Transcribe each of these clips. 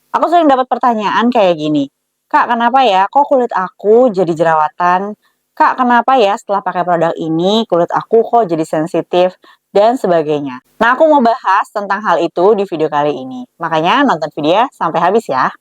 Aku sering dapat pertanyaan kayak gini, "Kak, kenapa ya kok kulit aku jadi jerawatan? Kak, kenapa ya setelah pakai produk ini kulit aku kok jadi sensitif?" Dan sebagainya. Nah, aku mau bahas tentang hal itu di video kali ini. Makanya nonton video sampai habis ya.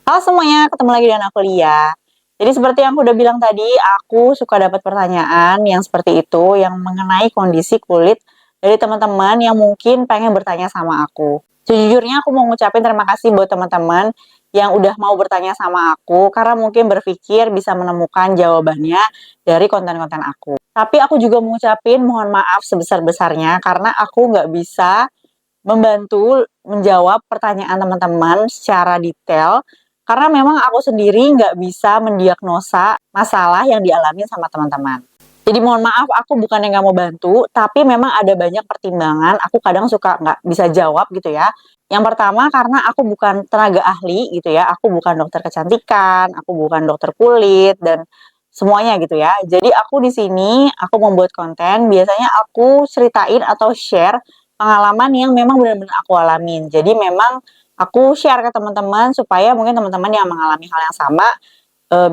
Halo semuanya, ketemu lagi dengan aku Lia. Jadi seperti yang aku udah bilang tadi, aku suka dapat pertanyaan yang seperti itu, yang mengenai kondisi kulit dari teman-teman yang mungkin pengen bertanya sama aku. Sejujurnya aku mau ngucapin terima kasih buat teman-teman yang udah mau bertanya sama aku, karena mungkin berpikir bisa menemukan jawabannya dari konten-konten aku. Tapi aku juga mengucapin mohon maaf sebesar-besarnya, karena aku nggak bisa membantu menjawab pertanyaan teman-teman secara detail karena memang aku sendiri nggak bisa mendiagnosa masalah yang dialami sama teman-teman. Jadi mohon maaf, aku bukan yang nggak mau bantu, tapi memang ada banyak pertimbangan, aku kadang suka nggak bisa jawab gitu ya. Yang pertama karena aku bukan tenaga ahli gitu ya, aku bukan dokter kecantikan, aku bukan dokter kulit, dan semuanya gitu ya. Jadi aku di sini, aku membuat konten, biasanya aku ceritain atau share pengalaman yang memang benar-benar aku alamin. Jadi memang aku share ke teman-teman supaya mungkin teman-teman yang mengalami hal yang sama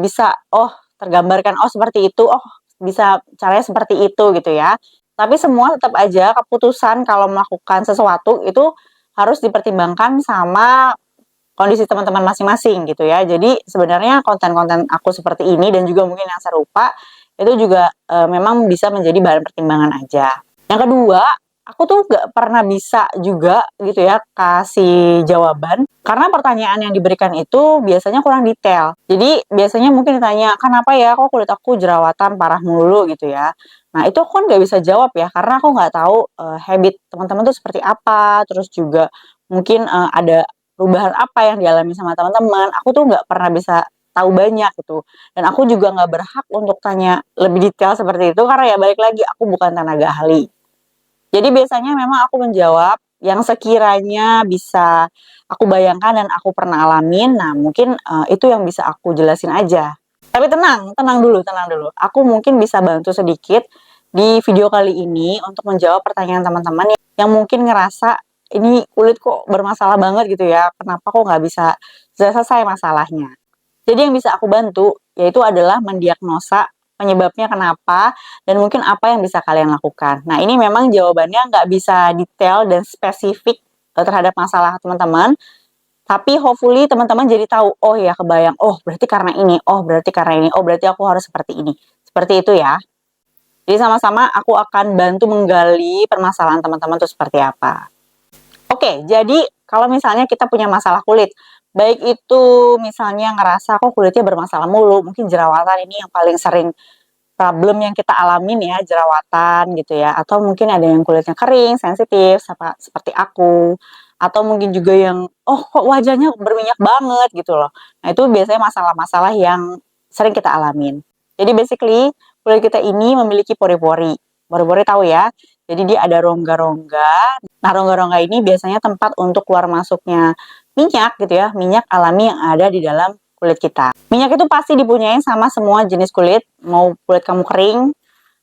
bisa tergambarkan seperti itu, bisa caranya seperti itu gitu ya. Tapi semua tetap aja keputusan kalau melakukan sesuatu itu harus dipertimbangkan sama kondisi teman-teman masing-masing gitu ya. Jadi sebenarnya konten-konten aku seperti ini dan juga mungkin yang serupa itu juga memang bisa menjadi bahan pertimbangan aja. Yang kedua, aku tuh gak pernah bisa juga gitu ya kasih jawaban karena pertanyaan yang diberikan itu biasanya kurang detail. Jadi biasanya mungkin ditanya, kenapa ya kok kulit aku jerawatan parah mulu gitu ya. Nah itu aku kan gak bisa jawab ya karena aku gak tahu habit teman-teman tuh seperti apa. Terus juga mungkin ada perubahan apa yang dialami sama teman-teman. Aku tuh gak pernah bisa tahu banyak gitu. Dan aku juga gak berhak untuk tanya lebih detail seperti itu karena ya balik lagi aku bukan tenaga ahli. Jadi biasanya memang aku menjawab yang sekiranya bisa aku bayangkan dan aku pernah alamin. Nah, mungkin itu yang bisa aku jelasin aja. Tapi tenang, tenang dulu. Aku mungkin bisa bantu sedikit di video kali ini untuk menjawab pertanyaan teman-teman yang mungkin ngerasa ini kulit kok bermasalah banget gitu ya. Kenapa kok nggak bisa selesai masalahnya? Jadi yang bisa aku bantu yaitu adalah mendiagnosa penyebabnya kenapa dan mungkin apa yang bisa kalian lakukan. Nah ini memang jawabannya nggak bisa detail dan spesifik terhadap masalah teman-teman, tapi hopefully teman-teman jadi tahu, oh ya kebayang, oh berarti karena ini, oh berarti karena ini, oh berarti aku harus seperti ini. Seperti itu ya. Jadi sama-sama aku akan bantu menggali permasalahan teman-teman itu seperti apa. Oke, jadi kalau misalnya kita punya masalah kulit, baik itu misalnya ngerasa kok kulitnya bermasalah mulu, mungkin jerawatan ini yang paling sering problem yang kita alamin ya, jerawatan gitu ya, atau mungkin ada yang kulitnya kering, sensitif, seperti aku, atau mungkin juga yang, oh kok wajahnya berminyak banget gitu loh. Nah itu biasanya masalah-masalah yang sering kita alamin. Jadi basically, kulit kita ini memiliki pori-pori. Pori-pori tahu ya, jadi dia ada rongga-rongga. Nah, rongga-rongga ini biasanya tempat untuk keluar masuknya minyak gitu ya, minyak alami yang ada di dalam kulit kita. Minyak itu pasti dipunyain sama semua jenis kulit, mau kulit kamu kering,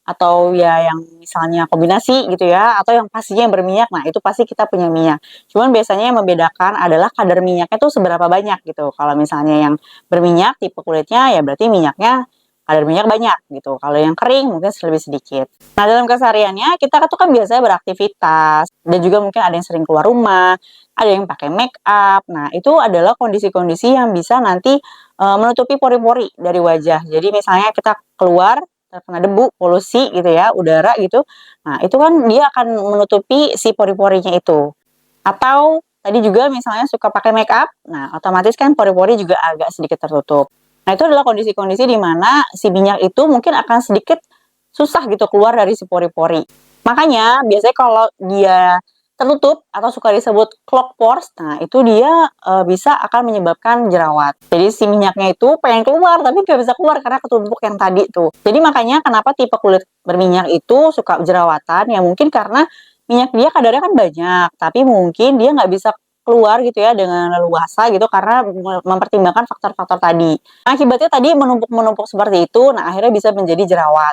atau ya yang misalnya kombinasi gitu ya, atau yang pastinya yang berminyak, nah itu pasti kita punya minyak. Cuman biasanya yang membedakan adalah kadar minyaknya tuh seberapa banyak gitu. Kalau misalnya yang berminyak, tipe kulitnya ya berarti minyaknya kadar minyak banyak gitu. Kalau yang kering mungkin lebih sedikit. Nah dalam kesehariannya kita tuh kan biasanya beraktivitas dan juga mungkin ada yang sering keluar rumah, ada yang pakai make up. Nah itu adalah kondisi-kondisi yang bisa nanti menutupi pori-pori dari wajah. Jadi misalnya kita keluar terkena debu, polusi gitu ya, udara gitu. Nah itu kan dia akan menutupi si pori-porinya itu. Atau tadi juga misalnya suka pakai make up, nah otomatis kan pori-pori juga agak sedikit tertutup. Nah, itu adalah kondisi-kondisi di mana si minyak itu mungkin akan sedikit susah gitu keluar dari si pori-pori. Makanya biasanya kalau dia tertutup atau suka disebut clog pores, nah itu dia bisa akan menyebabkan jerawat. Jadi si minyaknya itu pengen keluar tapi nggak bisa keluar karena ketumpuk yang tadi tuh. Jadi makanya kenapa tipe kulit berminyak itu suka jerawatan ya mungkin karena minyak dia kadarnya kan banyak, tapi mungkin dia nggak bisa keluar gitu ya dengan leluasa gitu karena mempertimbangkan faktor-faktor tadi. Nah, akibatnya tadi menumpuk-menumpuk seperti itu, nah akhirnya bisa menjadi jerawat.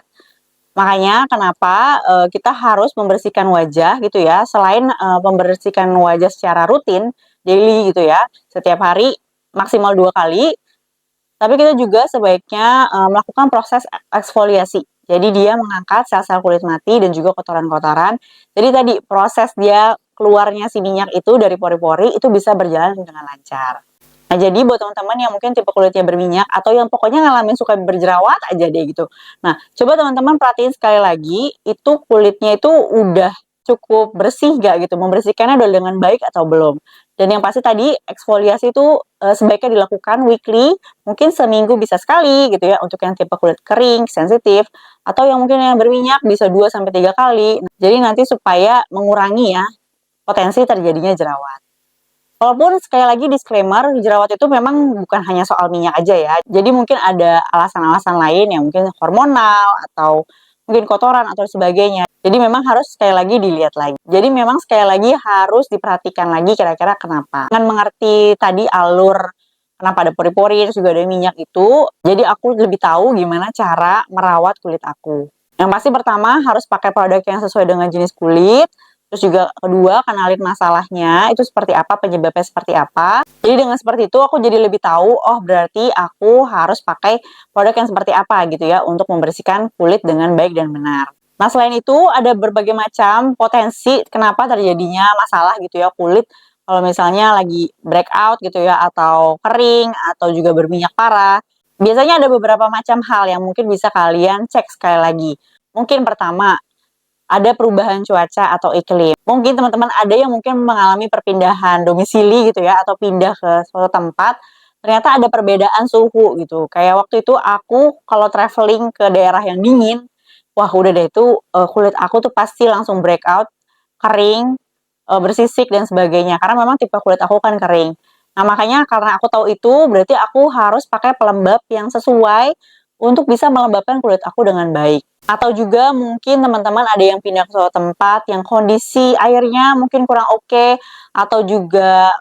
Makanya kenapa kita harus membersihkan wajah gitu ya, selain membersihkan wajah secara rutin, daily gitu ya, setiap hari maksimal 2 kali, tapi kita juga sebaiknya melakukan proses eksfoliasi. Jadi dia mengangkat sel-sel kulit mati dan juga kotoran-kotoran. Jadi tadi proses dia keluarnya si minyak itu dari pori-pori itu bisa berjalan dengan lancar. Nah, jadi buat teman-teman yang mungkin tipe kulitnya berminyak atau yang pokoknya ngalamin suka berjerawat aja deh gitu. Nah, coba teman-teman perhatiin sekali lagi, itu kulitnya itu udah cukup bersih gak gitu, membersihkannya udah dengan baik atau belum. Dan yang pasti tadi eksfoliasi itu sebaiknya dilakukan weekly, mungkin seminggu bisa sekali gitu ya untuk yang tipe kulit kering, sensitif, atau yang mungkin yang berminyak bisa 2 sampai 3 kali. Nah, jadi nanti supaya mengurangi ya potensi terjadinya jerawat. Walaupun sekali lagi disclaimer, jerawat itu memang bukan hanya soal minyak aja ya. Jadi mungkin ada alasan-alasan lain yang mungkin hormonal atau mungkin kotoran atau sebagainya. Jadi memang harus sekali lagi dilihat lagi. Jadi memang sekali lagi harus diperhatikan lagi kira-kira kenapa. Dengan mengerti tadi alur kenapa ada pori-pori, terus juga ada minyak itu, jadi aku lebih tahu gimana cara merawat kulit aku. Yang pasti pertama harus pakai produk yang sesuai dengan jenis kulit. Terus juga kedua, kenalin masalahnya, itu seperti apa, penyebabnya seperti apa. Jadi dengan seperti itu aku jadi lebih tahu, oh berarti aku harus pakai produk yang seperti apa gitu ya, untuk membersihkan kulit dengan baik dan benar. Nah selain itu ada berbagai macam potensi kenapa terjadinya masalah gitu ya kulit. Kalau misalnya lagi breakout gitu ya, atau kering, atau juga berminyak parah. Biasanya ada beberapa macam hal yang mungkin bisa kalian cek sekali lagi. Mungkin pertama, ada perubahan cuaca atau iklim. Mungkin teman-teman ada yang mungkin mengalami perpindahan domisili gitu ya, atau pindah ke suatu tempat, ternyata ada perbedaan suhu gitu. Kayak waktu itu aku kalau traveling ke daerah yang dingin, wah udah deh itu kulit aku tuh pasti langsung breakout, kering, bersisik dan sebagainya. Karena memang tipe kulit aku kan kering. Nah makanya karena aku tahu itu, berarti aku harus pakai pelembab yang sesuai untuk bisa melembabkan kulit aku dengan baik. Atau juga mungkin teman-teman ada yang pindah ke suatu tempat yang kondisi airnya mungkin kurang oke, atau juga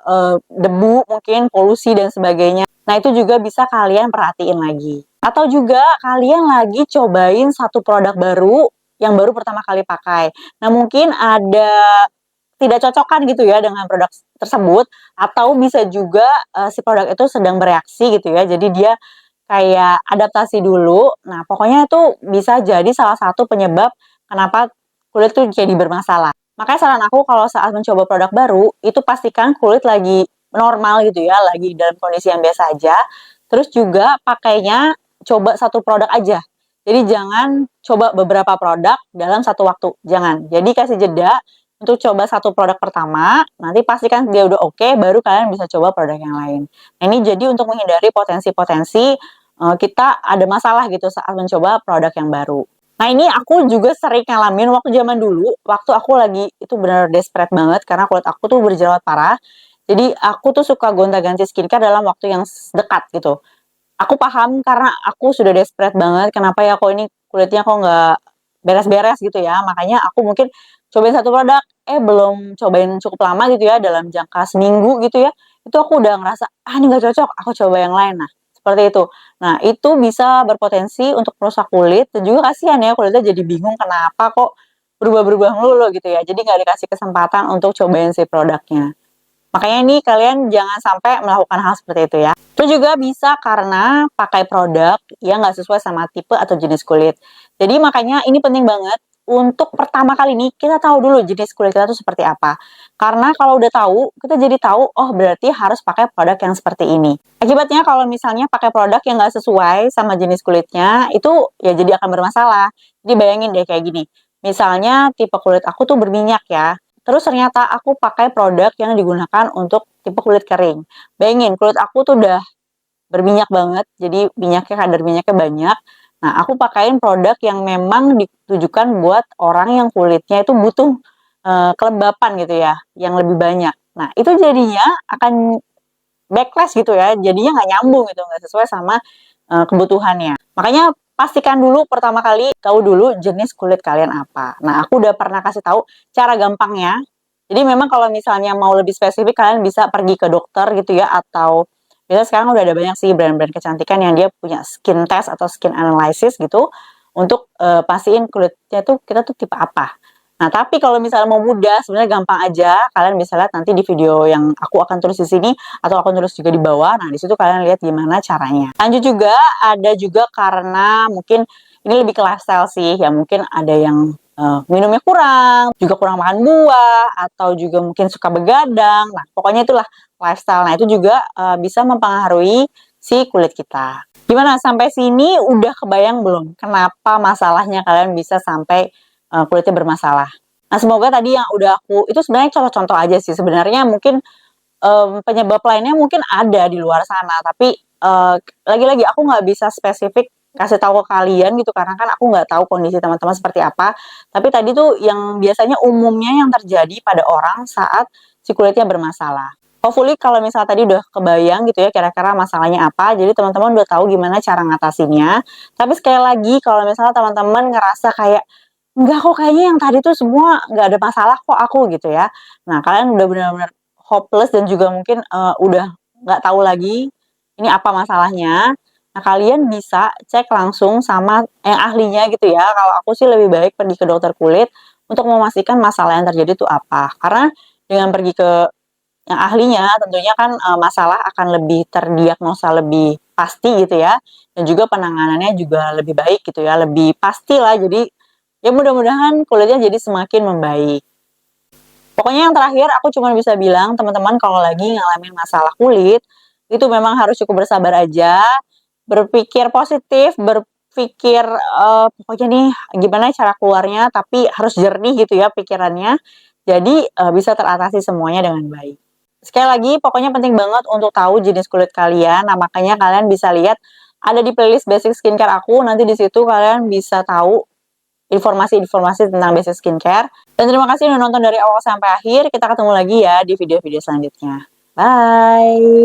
debu mungkin, polusi dan sebagainya. Nah itu juga bisa kalian perhatiin lagi. Atau juga kalian lagi cobain satu produk baru yang baru pertama kali pakai. Nah mungkin ada tidak cocokan gitu ya dengan produk tersebut, atau bisa juga si produk itu sedang bereaksi gitu ya. Jadi dia kayak adaptasi dulu. Nah, pokoknya itu bisa jadi salah satu penyebab kenapa kulit tuh jadi bermasalah. Makanya saran aku kalau saat mencoba produk baru, itu pastikan kulit lagi normal gitu ya, lagi dalam kondisi yang biasa aja. Terus juga pakainya coba satu produk aja. Jadi jangan coba beberapa produk dalam satu waktu. Jangan. Jadi kasih jeda untuk coba satu produk pertama, nanti pastikan dia udah oke, baru kalian bisa coba produk yang lain. Nah, ini jadi untuk menghindari potensi-potensi kita ada masalah gitu saat mencoba produk yang baru. Nah ini aku juga sering ngalamin waktu zaman dulu, waktu aku lagi itu benar desperate banget karena kulit aku tuh berjerawat parah. Jadi aku tuh suka gonta-ganti skincare dalam waktu yang dekat gitu. Aku paham karena aku sudah desperate banget kenapa ya kok ini kulitnya kok nggak beres-beres gitu ya. Makanya aku mungkin cobain satu produk, belum cobain cukup lama gitu ya, dalam jangka seminggu gitu ya, itu aku udah ngerasa, ah ini nggak cocok, aku coba yang lain. Nah, seperti itu. Nah, itu bisa berpotensi untuk merusak kulit dan juga kasihan ya kulitnya jadi bingung kenapa kok berubah-berubah melulu gitu ya. Jadi nggak dikasih kesempatan untuk cobain si produknya. Makanya nih kalian jangan sampai melakukan hal seperti itu ya. Itu juga bisa karena pakai produk yang nggak sesuai sama tipe atau jenis kulit. Jadi makanya ini penting banget untuk pertama kali nih kita tahu dulu jenis kulit kita tuh seperti apa. Karena kalau udah tahu, kita jadi tahu, oh berarti harus pakai produk yang seperti ini. Akibatnya kalau misalnya pakai produk yang nggak sesuai sama jenis kulitnya, itu ya jadi akan bermasalah. Jadi bayangin deh kayak gini. Misalnya tipe kulit aku tuh berminyak ya. Terus ternyata aku pakai produk yang digunakan untuk tipe kulit kering. Bayangin, kulit aku tuh udah berminyak banget, jadi kadar minyaknya banyak. Nah, aku pakaiin produk yang memang ditujukan buat orang yang kulitnya itu butuh kelembapan gitu ya, yang lebih banyak. Nah, itu jadinya akan backlash gitu ya, jadinya nggak nyambung gitu, nggak sesuai sama kebutuhannya. Makanya pastikan dulu pertama kali tahu dulu jenis kulit kalian apa. Nah, aku udah pernah kasih tahu cara gampangnya. Jadi memang kalau misalnya mau lebih spesifik kalian bisa pergi ke dokter gitu ya, atau biasanya sekarang udah ada banyak sih brand-brand kecantikan yang dia punya skin test atau skin analysis gitu. untuk pastiin kulitnya tuh kita tuh tipe apa. Nah, tapi kalau misalnya mau mudah, sebenarnya gampang aja. Kalian bisa lihat nanti di video yang aku akan tulis di sini atau aku tulis juga di bawah. Nah, di situ kalian lihat gimana caranya. Lanjut juga, ada juga karena mungkin ini lebih ke lifestyle sih, ya mungkin ada yang minumnya kurang, juga kurang makan buah, atau juga mungkin suka begadang. Nah, pokoknya itulah lifestyle. Nah, itu juga bisa mempengaruhi si kulit kita. Gimana, sampai sini udah kebayang belum kenapa masalahnya kalian bisa sampai kulitnya bermasalah? Nah, semoga tadi yang udah aku, itu sebenarnya contoh-contoh aja sih. Sebenarnya mungkin penyebab lainnya mungkin ada di luar sana, tapi lagi-lagi aku nggak bisa spesifik kasih tahu ke kalian gitu, karena kan aku nggak tahu kondisi teman-teman seperti apa. Tapi tadi tuh yang biasanya umumnya yang terjadi pada orang saat si kulitnya bermasalah. Hopefully kalau misalnya tadi udah kebayang gitu ya kira-kira masalahnya apa, jadi teman-teman udah tahu gimana cara ngatasinnya. Tapi sekali lagi kalau misalnya teman-teman ngerasa kayak enggak kok, kayaknya yang tadi tuh semua nggak ada masalah kok aku gitu ya. Nah, kalian udah benar-benar hopeless dan juga mungkin udah nggak tahu lagi ini apa masalahnya. Nah, kalian bisa cek langsung sama yang ahlinya gitu ya. Kalau aku sih lebih baik pergi ke dokter kulit untuk memastikan masalah yang terjadi itu apa. Karena dengan pergi ke yang ahlinya tentunya kan masalah akan lebih terdiagnosa lebih pasti gitu ya. Dan juga penanganannya juga lebih baik gitu ya, lebih pastilah. Jadi ya mudah-mudahan kulitnya jadi semakin membaik. Pokoknya yang terakhir aku cuma bisa bilang teman-teman kalau lagi ngalamin masalah kulit itu memang harus cukup bersabar aja, berpikir positif, berpikir pokoknya nih gimana cara keluarnya tapi harus jernih gitu ya pikirannya. Jadi bisa teratasi semuanya dengan baik. Sekali lagi pokoknya penting banget untuk tahu jenis kulit kalian. Nah, makanya kalian bisa lihat ada di playlist basic skincare aku. Nanti di situ kalian bisa tahu informasi-informasi tentang basic skincare. Dan terima kasih udah nonton dari awal sampai akhir. Kita ketemu lagi ya di video-video selanjutnya. Bye!